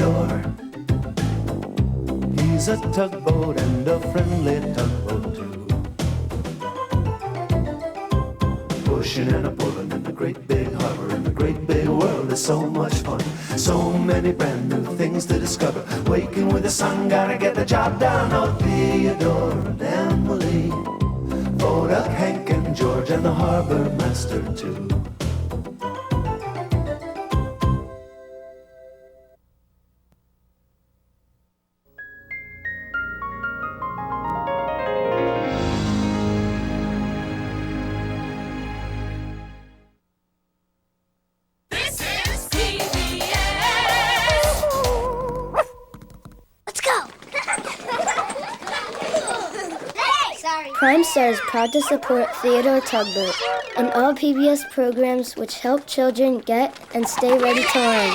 Theodore. He's a tugboat and a friendly tugboat too. Pushing and a pulling in the great big harbor, in the great big world is so much fun. So many brand new things to discover. Waking with the sun, gotta get the job done. Oh, Theodore and Emily, Foduck, Hank and George, and the harbor master too. Prime Star is proud to support Theodore Tugboat and all PBS programs which help children get and stay ready to learn.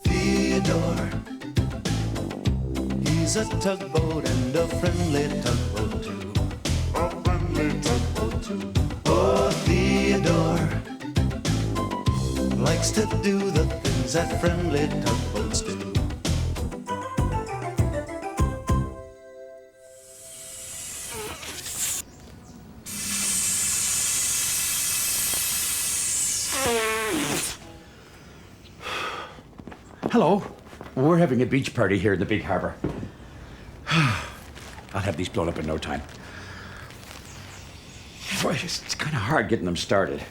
Theodore, he's a tugboat and a friendly tugboat too. A friendly tugboat too. Oh, Theodore likes to do the things that friendly tugboats do. Hello. We're having a beach party here in the big harbor. I'll have these blown up in no time. Boy, it's kind of hard getting them started.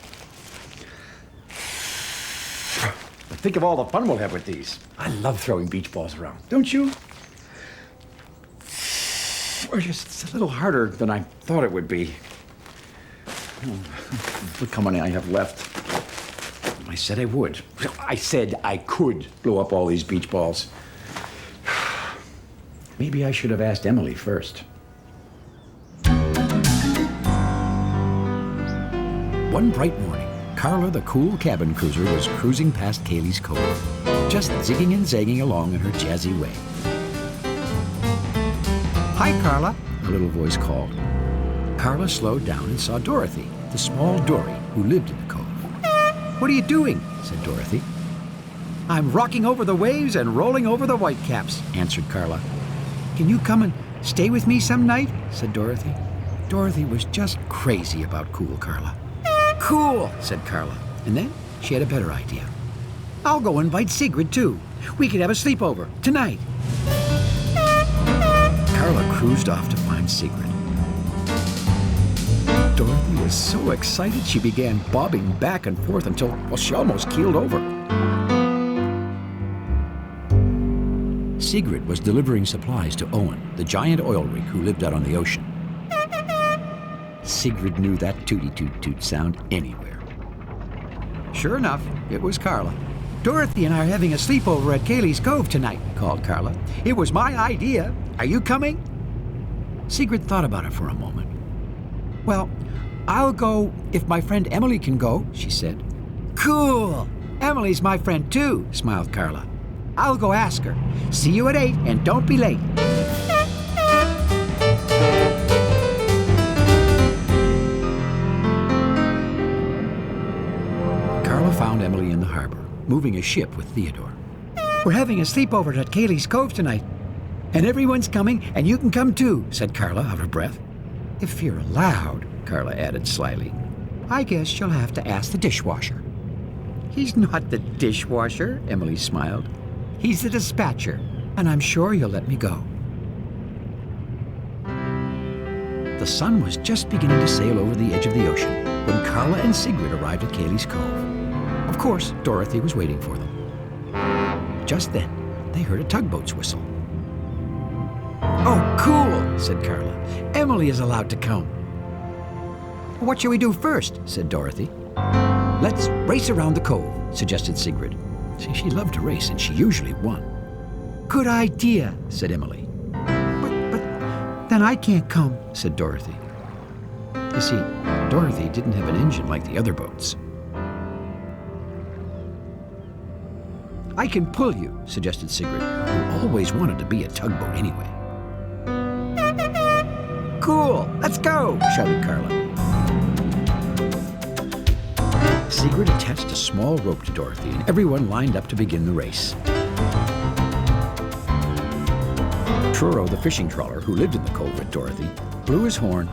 But think of all the fun we'll have with these. I love throwing beach balls around, don't you? Or just it's a little harder than I thought it would be. Look how many I have left. I said I would. I said I could blow up all these beach balls. Maybe I should have asked Emily first. One bright morning, Carla, the cool cabin cruiser, was cruising past Cayley's Cove, just zigging and zagging along in her jazzy way. Hi, Carla, a little voice called. Carla slowed down and saw Dorothy, the small dory who lived in the cove. What are you doing? Said Dorothy. I'm rocking over the waves and rolling over the whitecaps, answered Carla. Can you come and stay with me some night? Said Dorothy. Dorothy was just crazy about cool Carla. Cool, said Carla. And then she had a better idea. I'll go invite Sigrid, too. We could have a sleepover tonight. Carla cruised off to find Sigrid. Dorothy was so excited she began bobbing back and forth until, well, she almost keeled over. Sigrid was delivering supplies to Owen, the giant oil rig who lived out on the ocean. Sigrid knew that tooty-toot-toot sound anywhere. Sure enough, it was Carla. Dorothy and I are having a sleepover at Cayley's Cove tonight, called Carla. It was my idea. Are you coming? Sigrid thought about it for a moment. Well, I'll go if my friend Emily can go, she said. Cool! Emily's my friend too, smiled Carla. I'll go ask her. See you at 8 and don't be late. Carla found Emily in the harbor, moving a ship with Theodore. We're having a sleepover at Cayley's Cove tonight. And everyone's coming, and you can come too, said Carla, out of breath. If you're allowed, Carla added slyly. I guess you'll have to ask the dishwasher. He's not the dishwasher, Emily smiled. He's the dispatcher, and I'm sure he'll let me go. The sun was just beginning to sail over the edge of the ocean when Carla and Sigrid arrived at Cayley's Cove. Of course, Dorothy was waiting for them. Just then, they heard a tugboat's whistle. Oh, cool, said Carla. Emily is allowed to come. What shall we do first? Said Dorothy. Let's race around the cove, suggested Sigrid. See, she loved to race, and she usually won. Good idea, said Emily. But then I can't come, said Dorothy. You see, Dorothy didn't have an engine like the other boats. I can pull you, suggested Sigrid, who always wanted to be a tugboat anyway. Cool, let's go, shouted Carla. Sigrid attached a small rope to Dorothy, and everyone lined up to begin the race. Truro, the fishing trawler who lived in the cove with Dorothy, blew his horn,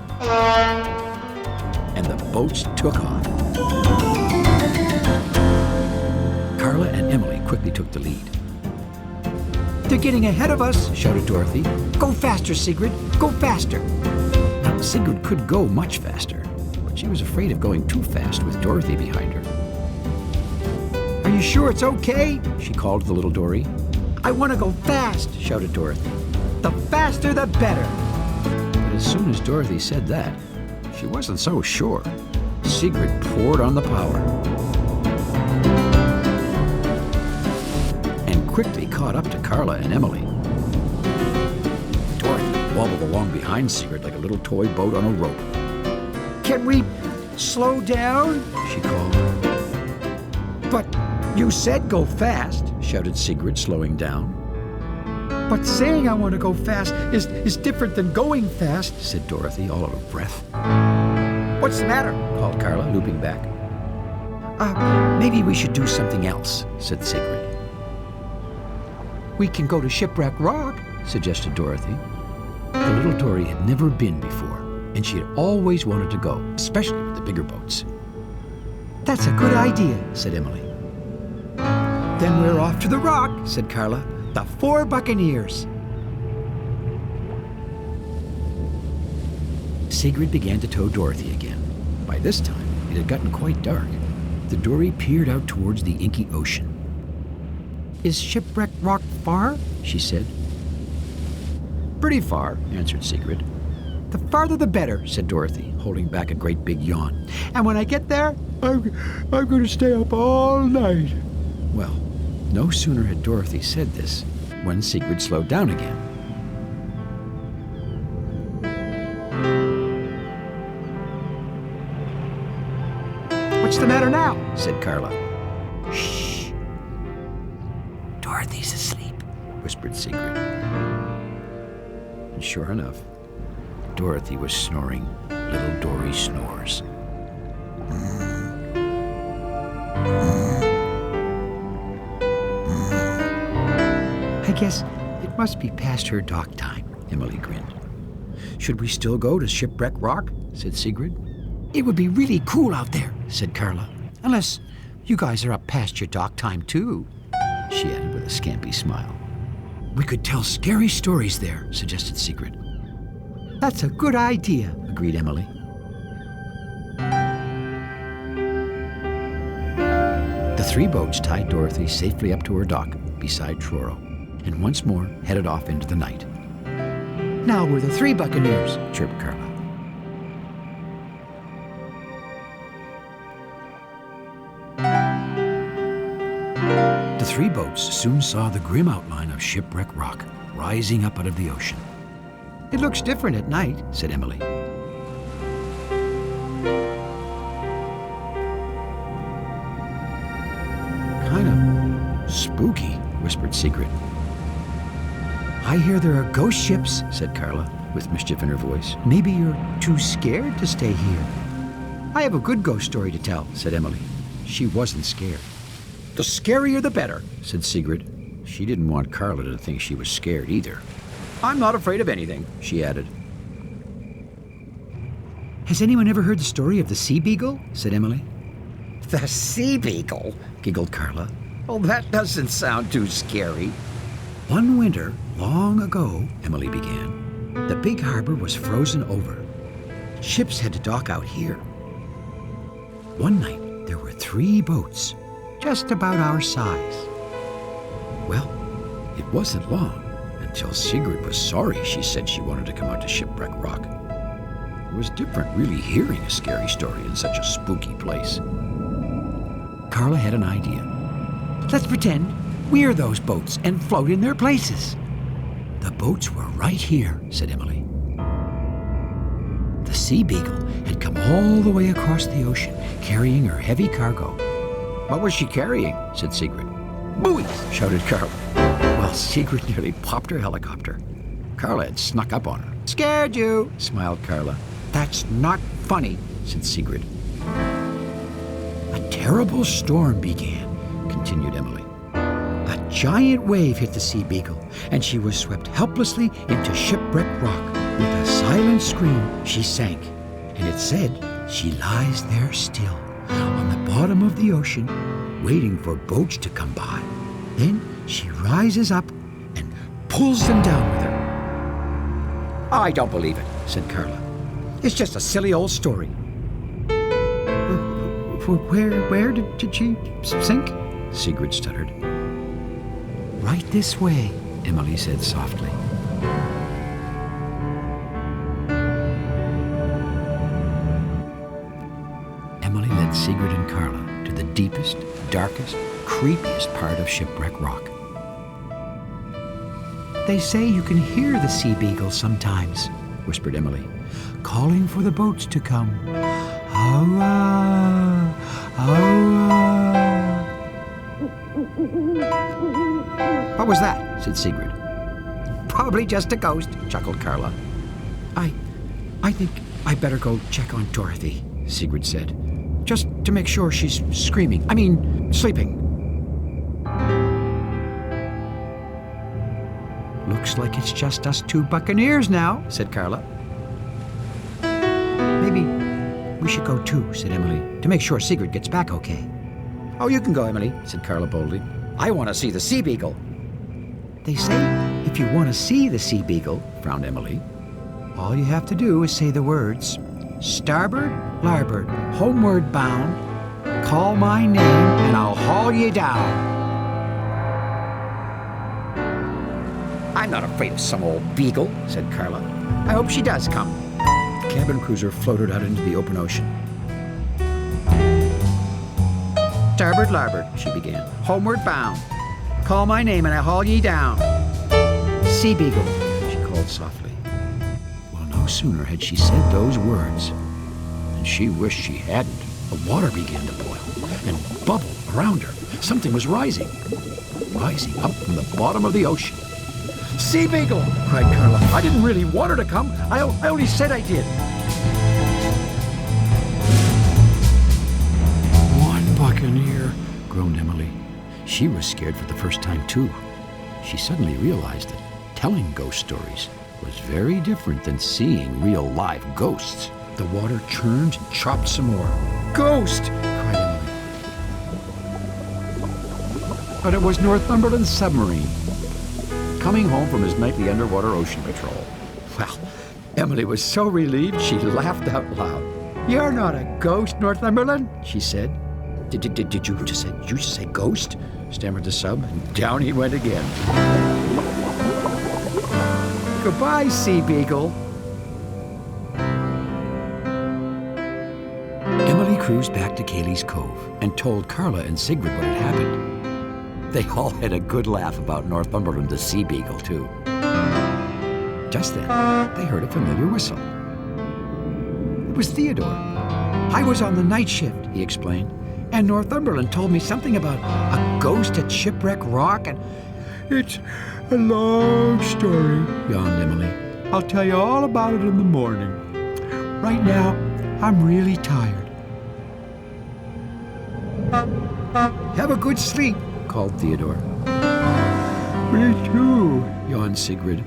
and the boats took off. Carla and Emily quickly took the lead. "They're getting ahead of us," shouted Dorothy. "Go faster, Sigrid, go faster." Now, Sigrid could go much faster, but she was afraid of going too fast with Dorothy behind her. "Are you sure it's okay?" she called to the little dory. "I want to go fast," shouted Dorothy. "The faster, the better." But as soon as Dorothy said that, she wasn't so sure. Sigrid poured on the power and quickly caught up to Carla and Emily. Dorothy wobbled along behind Sigrid like a little toy boat on a rope. "Can we slow down?" she called. "But you said go fast," shouted Sigrid, slowing down. "But saying I want to go fast is different than going fast," said Dorothy, all out of breath. "What's the matter?" called Carla, looping back. Maybe we should do something else," said Sigrid. "We can go to Shipwreck Rock," suggested Dorothy. The little dory had never been before, and she had always wanted to go, especially with the bigger boats. "That's a good idea," said Emily. "Then we're off to the rock," said Carla. "The 4 Buccaneers." Sigrid began to tow Dorothy again. By this time, it had gotten quite dark. The dory peered out towards the inky ocean. "Is Shipwreck Rock far?" she said. "Pretty far," answered Sigrid. "The farther the better," said Dorothy, holding back a great big yawn. "And when I get there, I'm going to stay up all night." Well, no sooner had Dorothy said this when Sigrid slowed down again. "What's the matter now?" said Carla. "Shh. Dorothy's asleep," whispered Sigrid. And sure enough, Dorothy was snoring little dory snores. "I guess it must be past her dock time," Emily grinned. "Should we still go to Shipwreck Rock?" said Sigrid. "It would be really cool out there," said Carla. "Unless you guys are up past your dock time too," she added with a scampy smile. "We could tell scary stories there," suggested Sigrid. "That's a good idea," agreed Emily. The 3 boats tied Dorothy safely up to her dock beside Truro, and once more headed off into the night. "Now we're the 3 Buccaneers," chirped Carla. The 3 boats soon saw the grim outline of Shipwreck Rock rising up out of the ocean. "It looks different at night," said Emily. "Kind of spooky," whispered Sigrid. "I hear there are ghost ships," said Carla, with mischief in her voice. "Maybe you're too scared to stay here." "I have a good ghost story to tell," said Emily. She wasn't scared. "The scarier the better," said Sigrid. She didn't want Carla to think she was scared either. "I'm not afraid of anything," she added. "Has anyone ever heard the story of the Sea Beagle?" said Emily. "The Sea Beagle?" giggled Carla. "Oh, that doesn't sound too scary." "One winter, long ago," Emily began, "the big harbor was frozen over. Ships had to dock out here. One night, there were 3 boats, just about our size. Well, it wasn't long until Sigrid was sorry she said she wanted to come out to Shipwreck Rock. It was different really hearing a scary story in such a spooky place. Carla had an idea. "Let's pretend we're those boats and float in their places." "The boats were right here," said Emily. The Sea Beagle had come all the way across the ocean, carrying her heavy cargo. "What was she carrying?" said Sigrid. "Buoys!" shouted Carla. Well, Sigrid nearly popped her helicopter. Carla had snuck up on her. "Scared you," smiled Carla. "That's not funny," said Sigrid. A terrible storm began, continued Emily. A giant wave hit the Sea Beagle, and she was swept helplessly into Shipwreck Rock. With a silent scream, she sank, and it said she lies there still, on the bottom of the ocean, waiting for boats to come by. Then she rises up and pulls them down with her. I don't believe it, said Carla. It's just a silly old story. Where did she sink? Sigrid stuttered. Right this way, Emily said softly. Emily led Sigrid and Carla to the deepest, darkest, creepiest part of Shipwreck Rock. They say you can hear the Sea Beagle sometimes, whispered Emily, calling for the boats to come. Awa, awa. What was that? Said Sigrid. Probably just a ghost, chuckled Carla. I think I better go check on Dorothy, Sigrid said. Just to make sure she's sleeping. Looks like it's just us two buccaneers now, said Carla. Maybe we should go too, said Emily, to make sure Sigrid gets back okay. Oh, you can go, Emily, said Carla boldly. I want to see the Sea Beagle. They say if you want to see the Sea Beagle, frowned Emily, all you have to do is say the words, starboard, larboard, homeward bound, call my name and I'll haul you down. I'm not afraid of some old beagle, said Carla. I hope she does come. The cabin cruiser floated out into the open ocean. Starboard, larboard, she began. Homeward bound. Call my name and I haul ye down. Sea Beagle, she called softly. Well, no sooner had she said those words than she wished she hadn't. The water began to boil and bubble around her. Something was rising up from the bottom of the ocean. Sea Beagle, cried Carla. I didn't really want her to come. I only said I did. One buccaneer, groaned Emily. She was scared for the first time, too. She suddenly realized that telling ghost stories was very different than seeing real live ghosts. The water churned and chopped some more. Ghost! Cried Emily. But it was Northumberland's submarine, coming home from his nightly underwater ocean patrol. Well, Emily was so relieved she laughed out loud. You're not a ghost, Northumberland, she said. Did you just say ghost? Stammered the sub, and down he went again. Goodbye, Sea Beagle. Emily cruised back to Cayley's Cove and told Carla and Sigrid what had happened. They all had a good laugh about Northumberland the Sea Beagle, too. Just then, they heard a familiar whistle. It was Theodore. I was on the night shift, he explained, and Northumberland told me something about a ghost at Shipwreck Rock, and it's a long story, yawned Emily. I'll tell you all about it in the morning. Right now, I'm really tired. Have a good sleep, called Theodore. Me too, yawned Sigrid.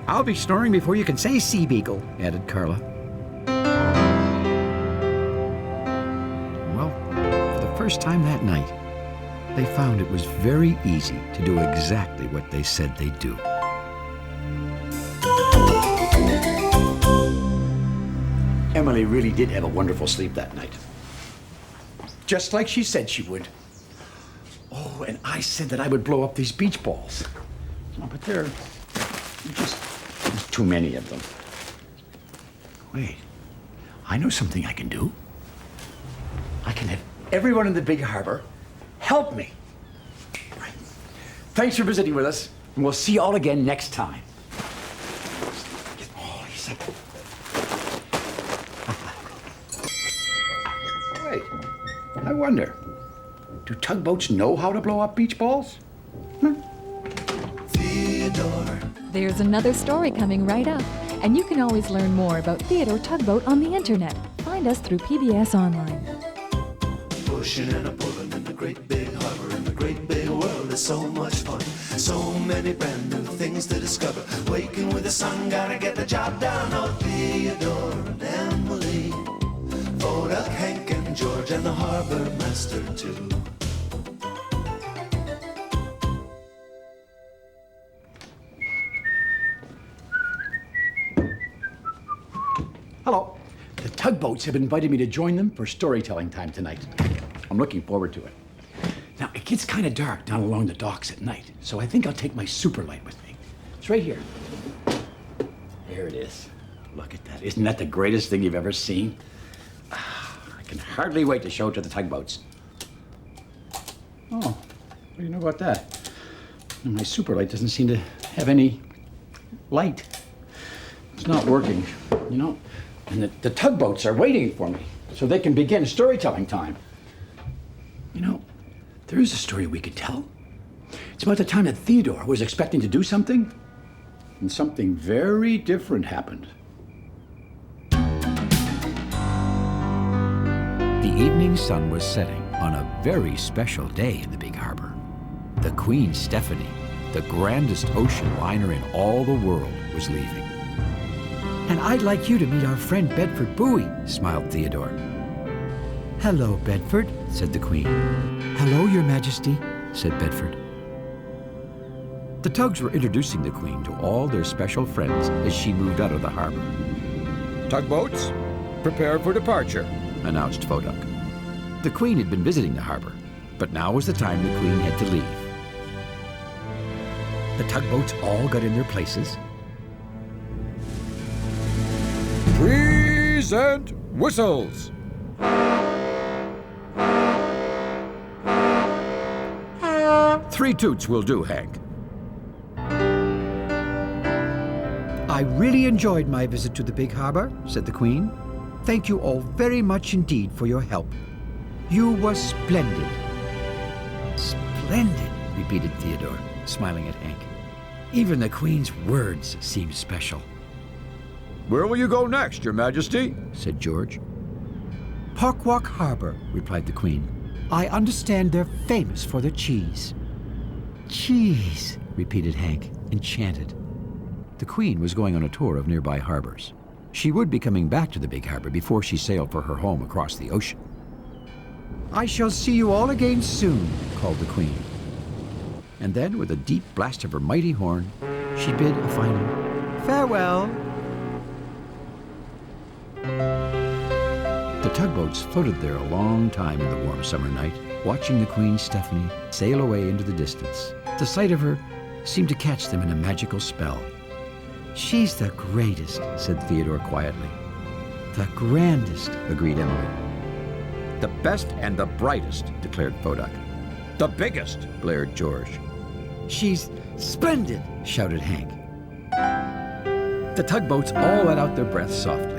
I'll be snoring before you can say Sea Beagle, added Carla. Well, for the first time that night, they found it was very easy to do exactly what they said they'd do. Emily really did have a wonderful sleep that night. Just like she said she would. Oh, and I said that I would blow up these beach balls. Oh, but there's too many of them. Wait, I know something I can do. I can have everyone in the big harbor help me. Right. Thanks for visiting with us, and we'll see you all again next time. Oh, he said. Wait, I wonder, do tugboats know how to blow up beach balls? Theodore. There's another story coming right up, and you can always learn more about Theodore Tugboat on the internet. Find us through PBS Online. pushing and a pulling in the great big harbor, in the great big world is so much fun. So many brand new things to discover. Waking with the sun, gotta get the job done. Oh, Theodore and Emily, Foduck, Hank and George, and the harbor master too. Hello. The Tugboats have invited me to join them for storytelling time tonight. I'm looking forward to it. Now, it gets kind of dark down along the docks at night, so I think I'll take my super light with me. It's right here. There it is. Look at that. Isn't that the greatest thing you've ever seen? I can hardly wait to show it to the tugboats. Oh, what do you know about that? My super light doesn't seem to have any light. It's not working, you know? And the tugboats are waiting for me so they can begin storytelling time. You know, there is a story we could tell. It's about the time that Theodore was expecting to do something, and something very different happened. The evening sun was setting on a very special day in the big harbor. The Queen Stephanie, the grandest ocean liner in all the world, was leaving. And I'd like you to meet our friend Bedford Bowie, smiled Theodore. Hello, Bedford, said the Queen. Hello, Your Majesty, said Bedford. The tugs were introducing the Queen to all their special friends as she moved out of the harbor. Tugboats, prepare for departure, announced Foduck. The Queen had been visiting the harbor, but now was the time the Queen had to leave. The tugboats all got in their places. Present whistles. 3 toots will do, Hank. I really enjoyed my visit to the big harbor, said the Queen. Thank you all very much indeed for your help. You were splendid. Splendid, repeated Theodore, smiling at Hank. Even the Queen's words seemed special. Where will you go next, Your Majesty? Said George. Parkwalk Harbor, replied the Queen. I understand they're famous for their cheese. Cheese, repeated Hank, enchanted. The Queen was going on a tour of nearby harbors. She would be coming back to the big harbor before she sailed for her home across the ocean. I shall see you all again soon, called the Queen. And then, with a deep blast of her mighty horn, she bid a final farewell. The tugboats floated there a long time in the warm summer night, watching the Queen Stephanie sail away into the distance. The sight of her seemed to catch them in a magical spell. She's the greatest, said Theodore quietly. The grandest, agreed Emily. The best and the brightest, declared Foduck. The biggest, blared George. She's splendid, shouted Hank. The tugboats all let out their breaths softly.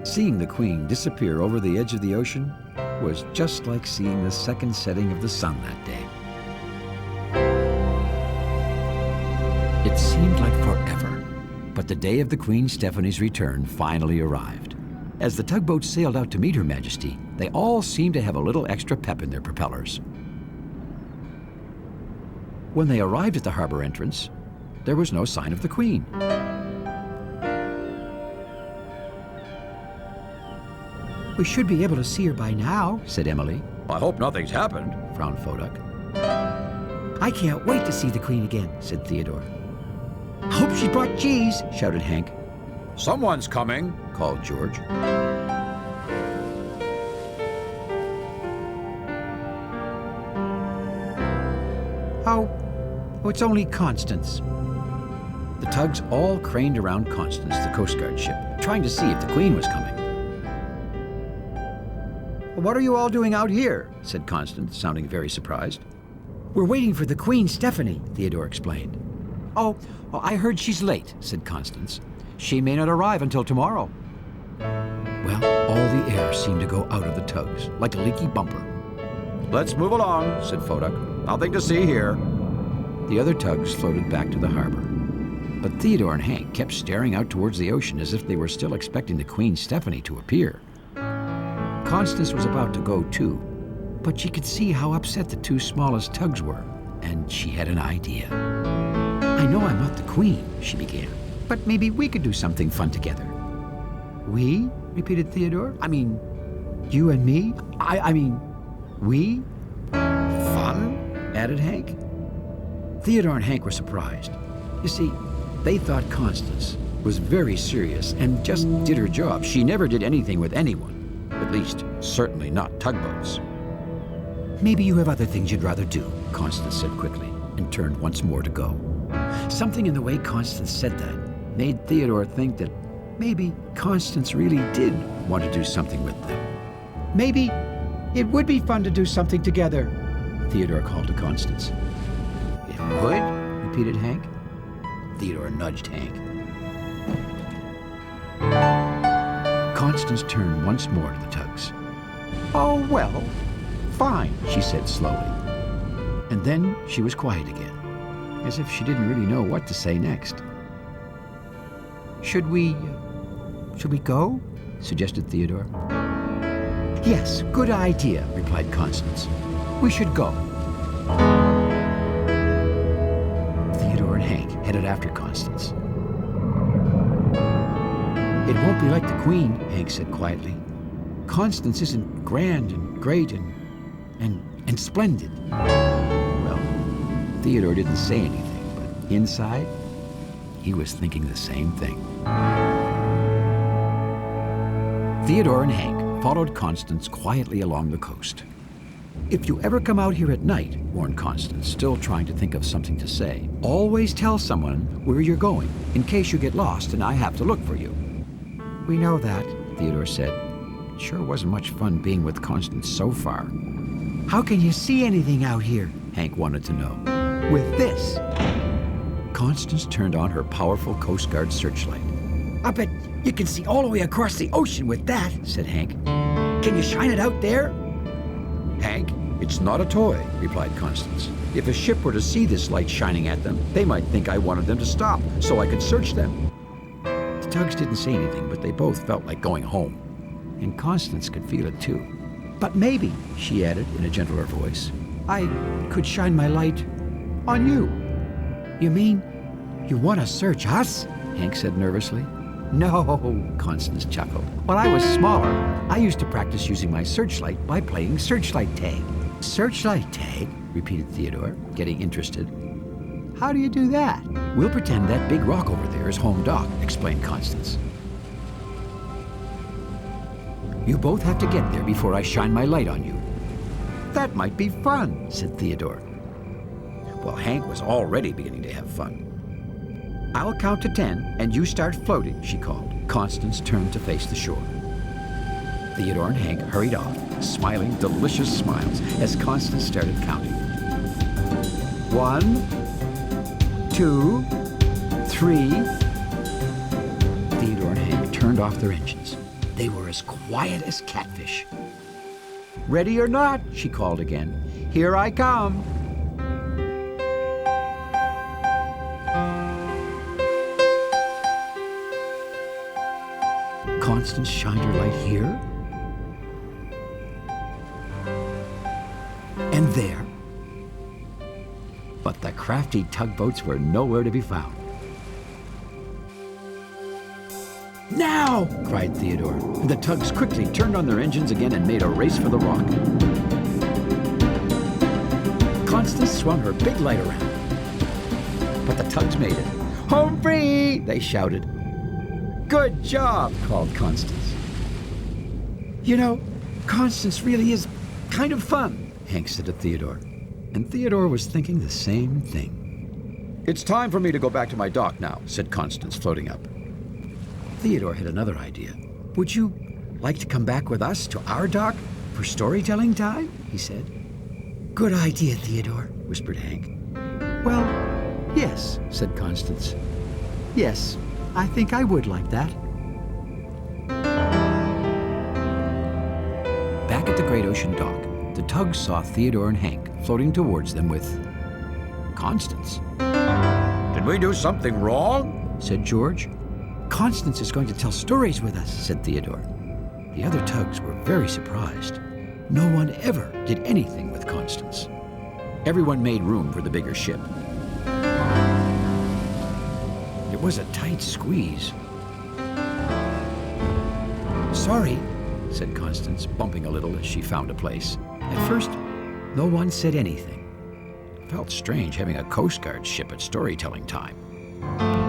Seeing the Queen disappear over the edge of the ocean was just like seeing the second setting of the sun that day. It seemed like forever, but the day of the Queen Stephanie's return finally arrived. As the tugboats sailed out to meet Her Majesty, they all seemed to have a little extra pep in their propellers. When they arrived at the harbor entrance, there was no sign of the Queen. We should be able to see her by now, said Emily. I hope nothing's happened, frowned Foduck. I can't wait to see the Queen again, said Theodore. I hope she brought cheese, shouted Hank. Someone's coming, called George. Oh, it's only Constance. The tugs all craned around Constance, the Coast Guard ship, trying to see if the Queen was coming. What are you all doing out here? Said Constance, sounding very surprised. We're waiting for the Queen Stephanie, Theodore explained. Oh, I heard she's late, said Constance. She may not arrive until tomorrow. Well, all the air seemed to go out of the tugs, like a leaky bumper. Let's move along, said Foduck. Nothing to see here. The other tugs floated back to the harbor. But Theodore and Hank kept staring out towards the ocean as if they were still expecting the Queen Stephanie to appear. Constance was about to go too, But she could see how upset the two smallest tugs were, and she had an idea. I know I'm not the queen, she began, but maybe we could do something fun together. We? Repeated Theodore. I mean, you and me? I mean, we? Fun? Added Hank. Theodore and Hank were surprised. You see, they thought Constance was very serious and just did her job. She never did anything with anyone. At least, certainly not tugboats. Maybe you have other things you'd rather do, Constance said quickly, and turned once more to go. Something in the way Constance said that made Theodore think that maybe Constance really did want to do something with them. Maybe it would be fun to do something together, Theodore called to Constance. It would? Repeated Hank. Theodore nudged Hank. Constance turned once more to the tugs. Oh, well, fine, she said slowly. And then she was quiet again, as if she didn't really know what to say next. Should we go? Suggested Theodore. Yes, good idea, replied Constance. We should go. Theodore and Hank headed after Constance. It won't be like the Queen, Hank said quietly. Constance isn't grand and great and splendid. Well, Theodore didn't say anything, but inside, he was thinking the same thing. Theodore and Hank followed Constance quietly along the coast. If you ever come out here at night, warned Constance, still trying to think of something to say, always tell someone where you're going, in case you get lost and I have to look for you. We know that, Theodore said. It sure wasn't much fun being with Constance so far. How can you see anything out here? Hank wanted to know. With this. Constance turned on her powerful Coast Guard searchlight. I bet you can see all the way across the ocean with that, said Hank. Can you shine it out there? Hank, it's not a toy, replied Constance. If a ship were to see this light shining at them, they might think I wanted them to stop so I could search them. The tugs didn't say anything, but they both felt like going home. And Constance could feel it too. But maybe, she added in a gentler voice, I could shine my light on you. You mean you want to search us? Hank said nervously. No, Constance chuckled. When I was smaller, I used to practice using my searchlight by playing searchlight tag. Searchlight tag? Repeated Theodore, getting interested. How do you do that? We'll pretend that big rock over there is home dock, explained Constance. You both have to get there before I shine my light on you. That might be fun, said Theodore. Well, Hank was already beginning to have fun. I'll count to 10, and you start floating, she called. Constance turned to face the shore. Theodore and Hank hurried off, smiling delicious smiles as Constance started counting. 1, 2, 3. Theodore and Hank turned off their engines. They were as quiet as catfish. Ready or not, she called again. Here I come. Constance shined her light here and there. But the crafty tugboats were nowhere to be found. Now! Cried Theodore. The tugs quickly turned on their engines again and made a race for the rock. Constance swung her big light around. But the tugs made it. Home free! They shouted. Good job, called Constance. You know, Constance really is kind of fun, Hank said to Theodore. And Theodore was thinking the same thing. It's time for me to go back to my dock now, said Constance, floating up. Theodore had another idea. Would you like to come back with us to our dock for storytelling time? He said. Good idea, Theodore, whispered Hank. Well, yes, said Constance. Yes, I think I would like that. Back at the Great Ocean dock, the tugs saw Theodore and Hank floating towards them with Constance. Did we do something wrong? Said George. Constance is going to tell stories with us, said Theodore. The other tugs were very surprised. No one ever did anything with Constance. Everyone made room for the bigger ship. It was a tight squeeze. "Sorry," said Constance, bumping a little as she found a place. At first, no one said anything. It felt strange having a Coast Guard ship at storytelling time.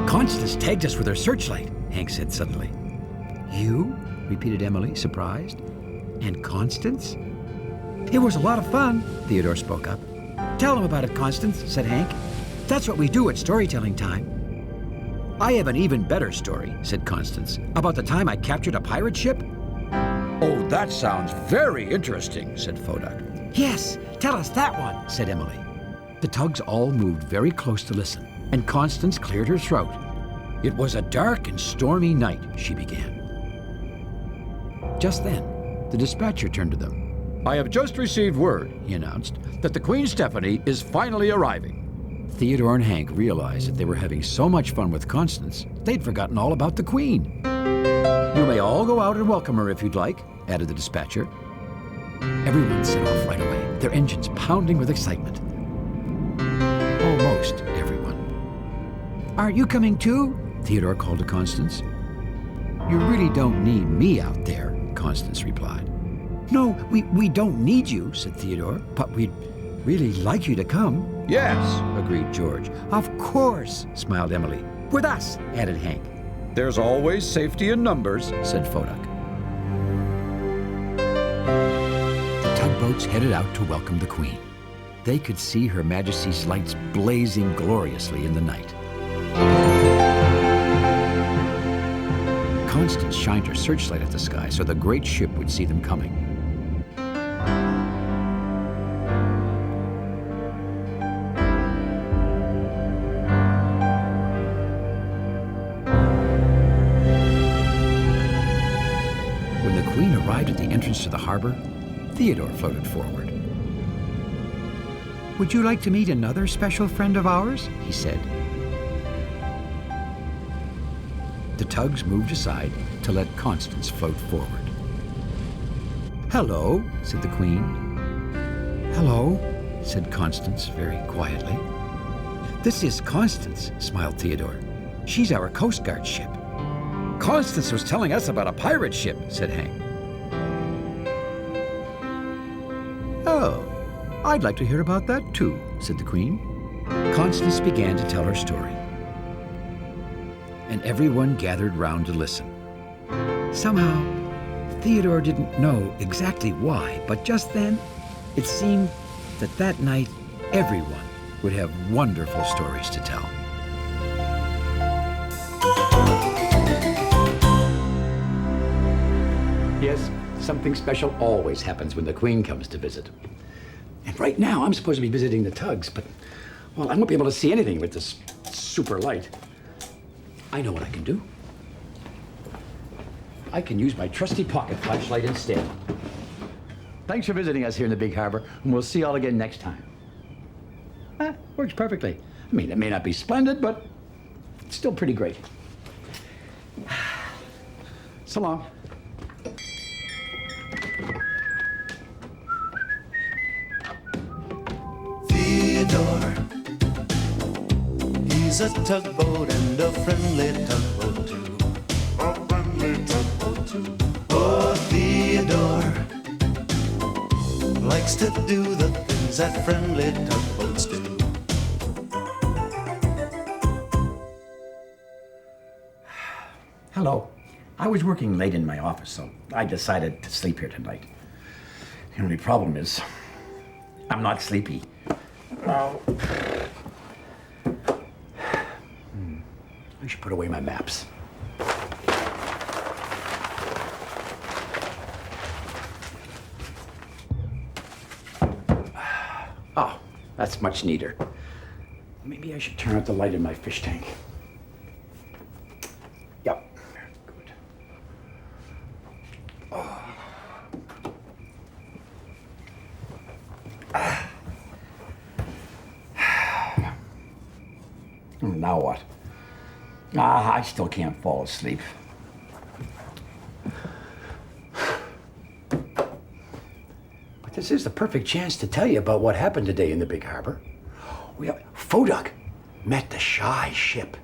"Constance tagged us with her searchlight," Hank said suddenly. "You?" repeated Emily, surprised. "And Constance?" "It was a lot of fun," Theodore spoke up. "Tell them about it, Constance," said Hank. "That's what we do at storytelling time." "I have an even better story," said Constance, "about the time I captured a pirate ship." Oh, that sounds very interesting, said Foduck. "Yes, tell us that one," said Emily. The tugs all moved very close to listen, and Constance cleared her throat. "It was a dark and stormy night," she began. Just then, the dispatcher turned to them. "I have just received word," he announced, "that the Queen Stephanie is finally arriving." Theodore and Hank realized that they were having so much fun with Constance, they'd forgotten all about the Queen. "You may all go out and welcome her if you'd like," added the dispatcher. Everyone set off right away, their engines pounding with excitement. Almost everyone. "Aren't you coming too?" Theodore called to Constance. "You really don't need me out there," Constance replied. "No, we don't need you," said Theodore, "but we'd really like you to come." "Yes," agreed George. "Of course," smiled Emily. "With us," added Hank. "There's always safety in numbers," said Foduck. The tugboats headed out to welcome the Queen. They could see Her Majesty's lights blazing gloriously in the night. Constance shined her searchlight at the sky so the great ship would see them coming. When the Queen arrived at the entrance to the harbor, Theodore floated forward. "Would you like to meet another special friend of ours?" he said. The tugs moved aside to let Constance float forward. "Hello," said the Queen. "Hello," said Constance very quietly. "This is Constance," smiled Theodore. "She's our Coast Guard ship." "Constance was telling us about a pirate ship," said Hank. "Oh, I'd like to hear about that too," said the Queen. Constance began to tell her story, and everyone gathered round to listen. Somehow, Theodore didn't know exactly why, but just then, it seemed that that night everyone would have wonderful stories to tell. Yes, something special always happens when the Queen comes to visit. And right now, I'm supposed to be visiting the tugs, but, well, I won't be able to see anything with this super light. I know what I can do. I can use my trusty pocket flashlight instead. Thanks for visiting us here in the Big Harbor, and we'll see you all again next time. Works perfectly. I mean, it may not be splendid, but it's still pretty great. So long. Theodore, he's a tugboat and a friendly tugboat too. A friendly tugboat too. Oh, Theodore likes to do the things that friendly tugboats do. Hello. I was working late in my office, so I decided to sleep here tonight. The only problem is, I'm not sleepy. I should put away my maps. Oh, that's much neater. Maybe I should turn out the light in my fish tank. Yep. Good. Now what? I still can't fall asleep. This is the perfect chance to tell you about what happened today in the big harbor. Foduck met the shy ship.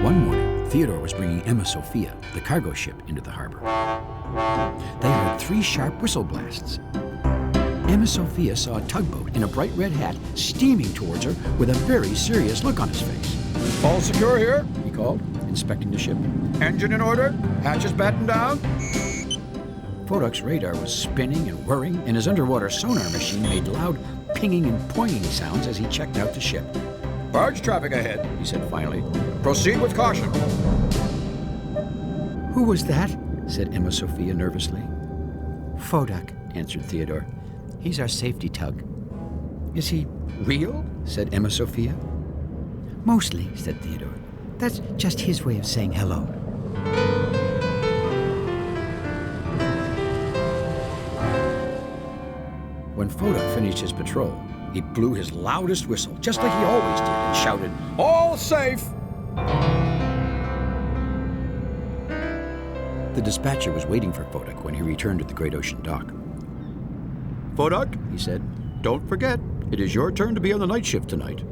One morning, Theodore was bringing Emma Sophia, the cargo ship, into the harbor. They heard 3 sharp whistle blasts. Emma Sophia saw a tugboat in a bright red hat steaming towards her with a very serious look on his face. All secure here? He called, inspecting the ship. Engine in order? Hatches battened down? Foduck's radar was spinning and whirring, and his underwater sonar machine made loud pinging and poinging sounds as he checked out the ship. Barge traffic ahead, He said finally. Proceed with caution. Who was that? Said Emma Sophia nervously. Foduck, answered Theodore. He's our safety tug. Is he real? Said Emma Sophia. Mostly, said Theodore. That's just his way of saying hello. When Foduck finished his patrol, he blew his loudest whistle, just like he always did, and shouted, All safe! The dispatcher was waiting for Foduck when he returned to the Great Ocean dock. Foduck, He said, don't forget, it is your turn to be on the night shift tonight.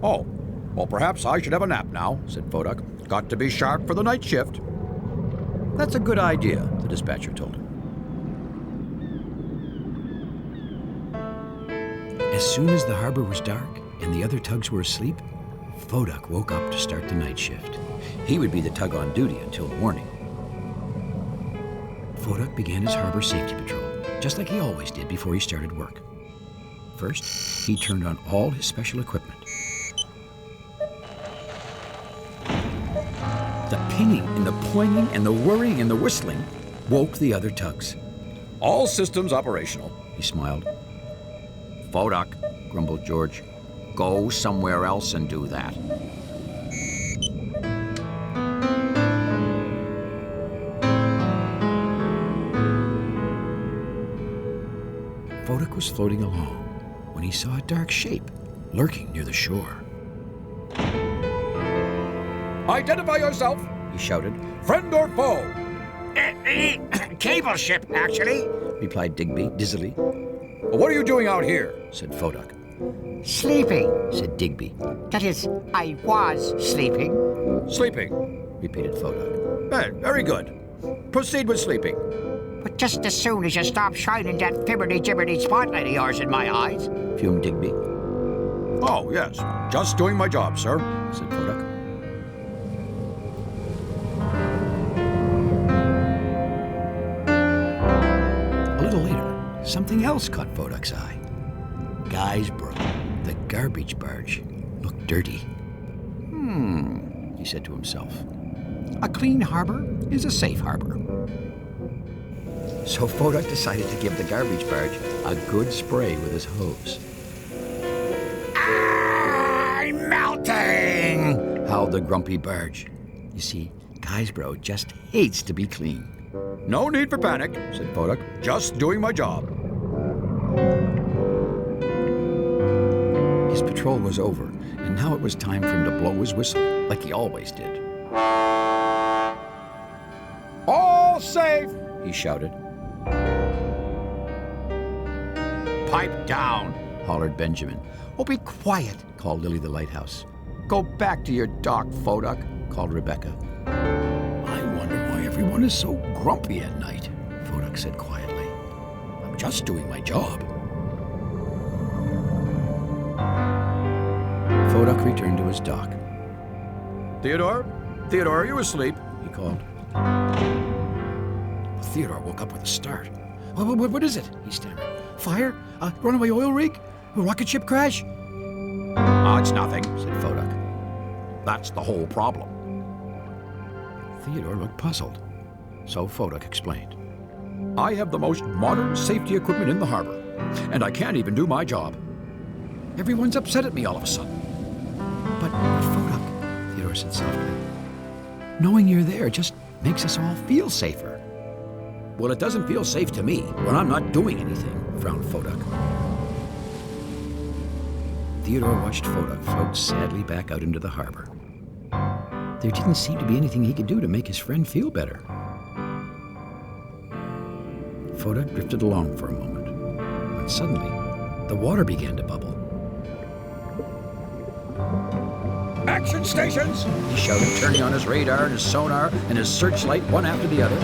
Oh, well, perhaps I should have a nap now, said Foduck. Got to be sharp for the night shift. That's a good idea, the dispatcher told him. As soon as the harbor was dark and the other tugs were asleep, Foduck woke up to start the night shift. He would be the tug on duty until morning. Foduck began his harbor safety patrol, just like he always did before he started work. First, he turned on all his special equipment. The pinging and the poinging and the whirring and the whistling woke the other tugs. All systems operational. He smiled. Foduck, grumbled George. Go somewhere else and do that. Foduck was floating along when he saw a dark shape lurking near the shore. Identify yourself, He shouted, friend or foe. Cable ship, actually. replied Digby dizzily. What are you doing out here? Said Foduck. Sleeping. Said Digby, That is, I was sleeping. Sleeping. repeated Foduck. Very good. Proceed with sleeping. But just as soon as you stop shining that fibberty-gibberty spotlight of yours in my eyes. Fumed Digby, Oh, yes. Just doing my job, sir. said Foduck. A little later, something else caught Foduck's eye. Guy's Brook, the garbage barge, looked dirty. He said to himself. A clean harbor is a safe harbor. So Foduck decided to give the garbage barge a good spray with his hose. I'm melting! Howled the grumpy barge. You see, Guysbro just hates to be clean. No need for panic, Said Foduck. just doing my job. His patrol was over, and now it was time for him to blow his whistle, like he always did. All safe! He shouted. Pipe down. Hollered Benjamin. Oh, be quiet, called Lily the lighthouse. Go back to your dock, Foduck, called Rebecca. I wonder why everyone is so grumpy at night, Foduck said quietly. I'm just doing my job. Foduck returned to his dock. Theodore? Theodore, are you asleep? He called. Theodore woke up with a start. What is it? He stammered. Fire? A runaway oil rig? A rocket ship crash? Ah, it's nothing. Said Foduck. That's the whole problem. Theodore looked puzzled. So Foduck explained. I have the most modern safety equipment in the harbor, and I can't even do my job. Everyone's upset at me all of a sudden. But Foduck, Theodore said softly, knowing you're there just makes us all feel safer. Well, it doesn't feel safe to me when I'm not doing anything, Frowned Foduck. Theodore watched Foduck float sadly back out into the harbor. There didn't seem to be anything he could do to make his friend feel better. Foduck drifted along for a moment, but suddenly the water began to bubble. Action stations! He shouted, turning on his radar and his sonar and his searchlight one after the other.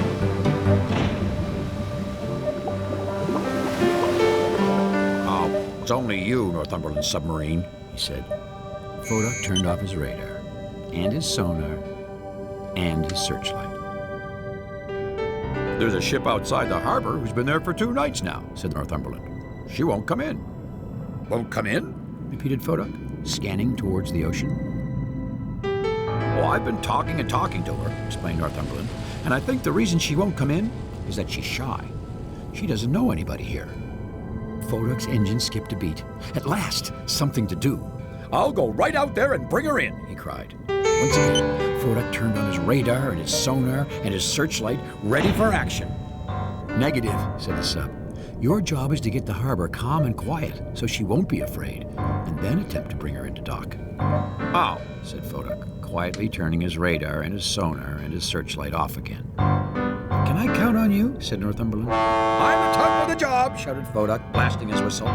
Oh, it's only you, Northumberland submarine, he said. Foduck turned off his radar, and his sonar, and his searchlight. There's a ship outside the harbor who's been there for 2 nights now, said Northumberland. She won't come in. Won't come in? Repeated Foduck, scanning towards the ocean. Oh, I've been talking and talking to her, explained Northumberland, and I think the reason she won't come in is that she's shy. She doesn't know anybody here. Foduck's engine skipped a beat. At last, something to do. I'll go right out there and bring her in, he cried. Once again, Foduck turned on his radar and his sonar and his searchlight, Ready for action. Negative, said the sub. Your job is to get the harbor calm and quiet so she won't be afraid, and then attempt to bring her into dock. Oh, said Foduck, quietly turning his radar and his sonar and his searchlight off again. Can I count on you? Said Northumberland. I'm the tug for the job, shouted Foduck, blasting his whistle.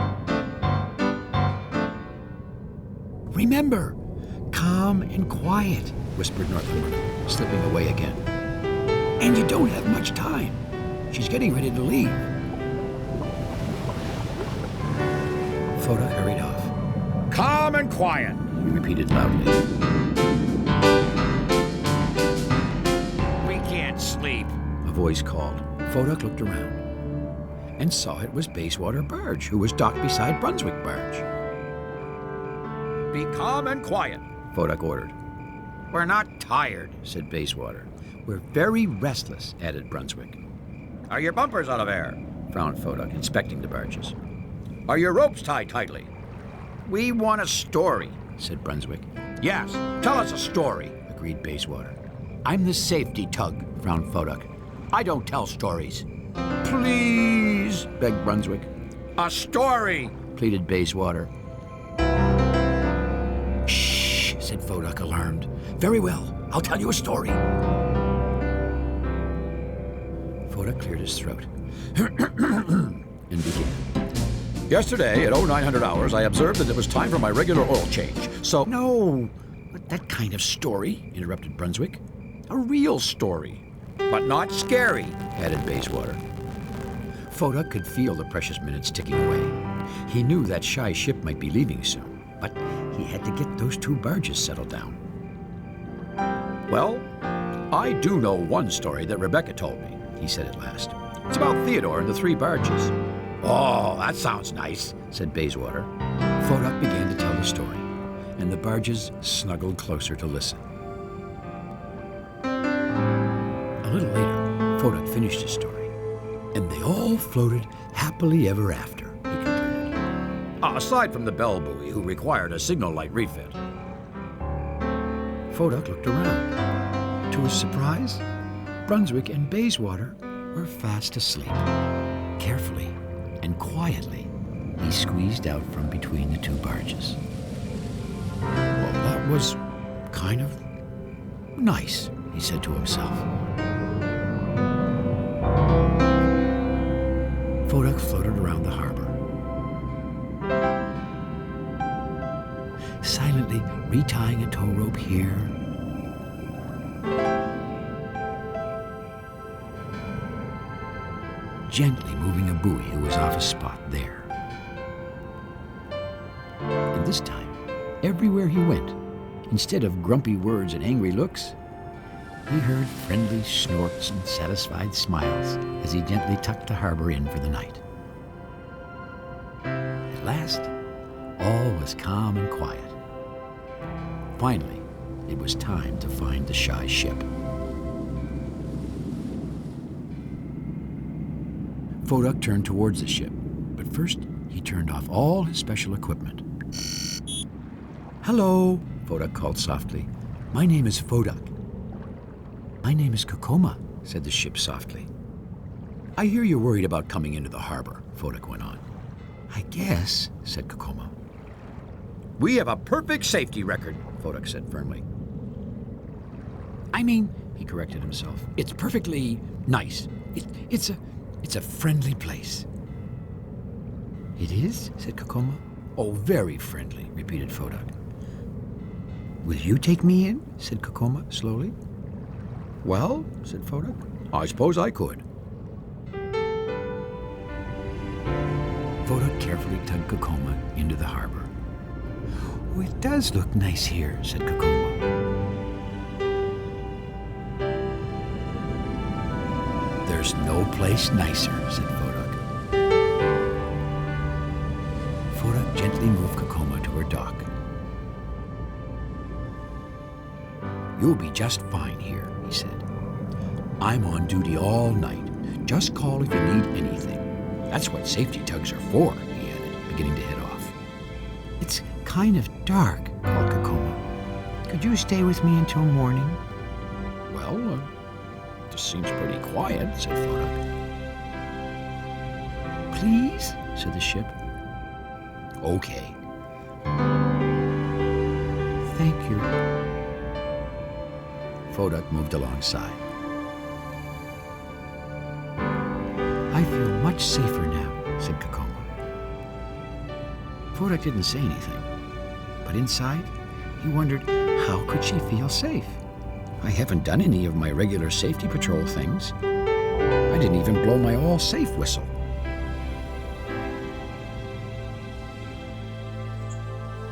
Remember, calm and quiet, whispered Northumberland, slipping away again. And you don't have much time. She's getting ready to leave. Foduck hurried off. Calm and quiet, He repeated loudly. We can't sleep. A voice called. Foduck looked around and saw it was Bayswater Barge, who was docked beside Brunswick Barge. Be calm and quiet, Foduck ordered. we're not tired. Said Bayswater. We're very restless, added Brunswick. Are your bumpers out of air? Frowned Foduck, inspecting the barges. Are your ropes tied tightly? We want a story, Said Brunswick. Yes, tell us a story. Agreed Bayswater. I'm the safety tug, frowned Foduck. I don't tell stories. Please, Begged Brunswick. a story. Pleaded Bayswater. Shh, said Foduck, alarmed. Very well, I'll tell you a story. Foduck cleared his throat and began. Yesterday, at 0900 hours, I observed that it was time for my regular oil change. So, No, not that kind of story, interrupted Brunswick. a real story, but not scary. Added Bayswater. Foduck could feel the precious minutes ticking away. He knew that shy ship might be leaving soon, but he had to get those 2 barges settled down. Well, I do know one story that Rebecca told me, He said at last. It's about Theodore and the 3 barges. Oh, that sounds nice, said Bayswater. Foduck began to tell the story, and the barges snuggled closer to listen. A little later, Foduck finished his story, and they all floated happily ever after, he concluded. Aside from the bell buoy, who required a signal light refit. Foduck looked around. To his surprise, Brunswick and Bayswater were fast asleep. Carefully and quietly, he squeezed out from between the 2 barges. Well, that was kind of nice, he said to himself. Foduck floated around the harbor, silently retying a tow rope here, gently moving a buoy who was off a spot there. And this time, everywhere he went, instead of grumpy words and angry looks, he heard friendly snorts and satisfied smiles as he gently tucked the harbor in for the night. At last, all was calm and quiet. Finally, it was time to find the shy ship. Foduck turned towards the ship, but first he turned off all his special equipment. Hello, Foduck called softly. My name is Foduck. My name is Kokoma, said the ship softly. I hear you're worried about coming into the harbor, Foduck went on. I guess, said Kokoma. We have a perfect safety record, Foduck said firmly. I mean, he corrected himself, it's perfectly nice. It's a friendly place. It is? Said Kokoma. Oh, very friendly, repeated Foduck. Will you take me in? Said Kokoma slowly. Well, said Foduck, I suppose I could. Foduck carefully tugged Kokoma into the harbor. Oh, it does look nice here, said Kokoma. There's no place nicer, said Foduck. Foduck gently moved Kokoma to her dock. You'll be just fine here, he said. I'm on duty all night. Just call if you need anything. That's what safety tugs are for, he added, beginning to head off. It's kind of dark, called Kokoma. Could you stay with me until morning? Well, this seems pretty quiet, said Foduck. Please, said the ship. Okay. Thank you. Foduck moved alongside. I feel much safer now, said Kokoma. Foduck didn't say anything, but inside, he wondered how could she feel safe? I haven't done any of my regular safety patrol things. I didn't even blow my all-safe whistle.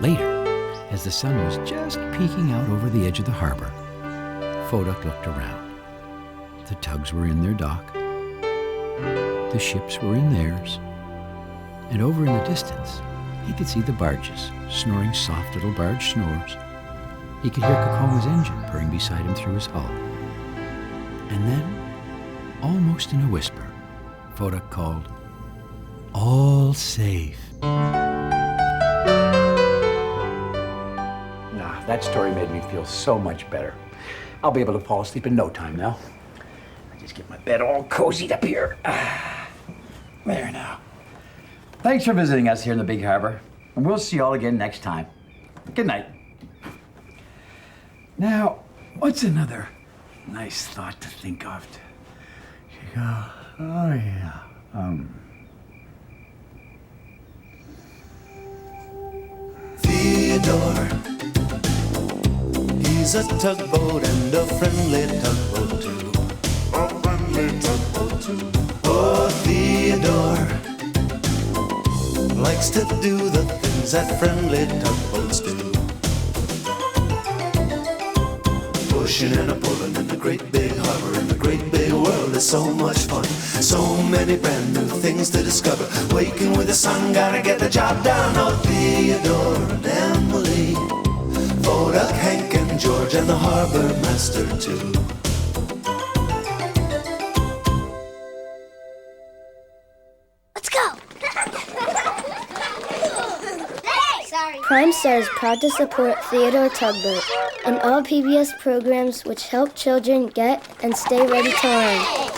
Later, as the sun was just peeking out over the edge of the harbor, Foduck looked around. The tugs were in their dock. The ships were in theirs. And over in the distance, he could see the barges, snoring soft little barge snores. He could hear Kokoma's engine purring beside him through his hull. And then, almost in a whisper, Foduck called, "All safe." That story made me feel so much better. I'll be able to fall asleep in no time now. I just get my bed all cozied up here. There now. Thanks for visiting us here in the Big Harbor, and we'll see you all again next time. Good night. Now, what's another nice thought to think of? Oh, yeah. Theodore, he's a tugboat and a friendly tugboat too. A friendly tugboat too. Oh, Theodore likes to do the things that friendly tugboats do. Pushing and a pulling in the great big harbor, in the great big world is so much fun. So many brand new things to discover. Waking with the sun, gotta get the job done. Oh, Theodore and Emily, Foduck, Hank and George, and the harbor master too. Let's go! Prime Star is proud to support Theodore Tugboat and all PBS programs which help children get and stay ready to learn.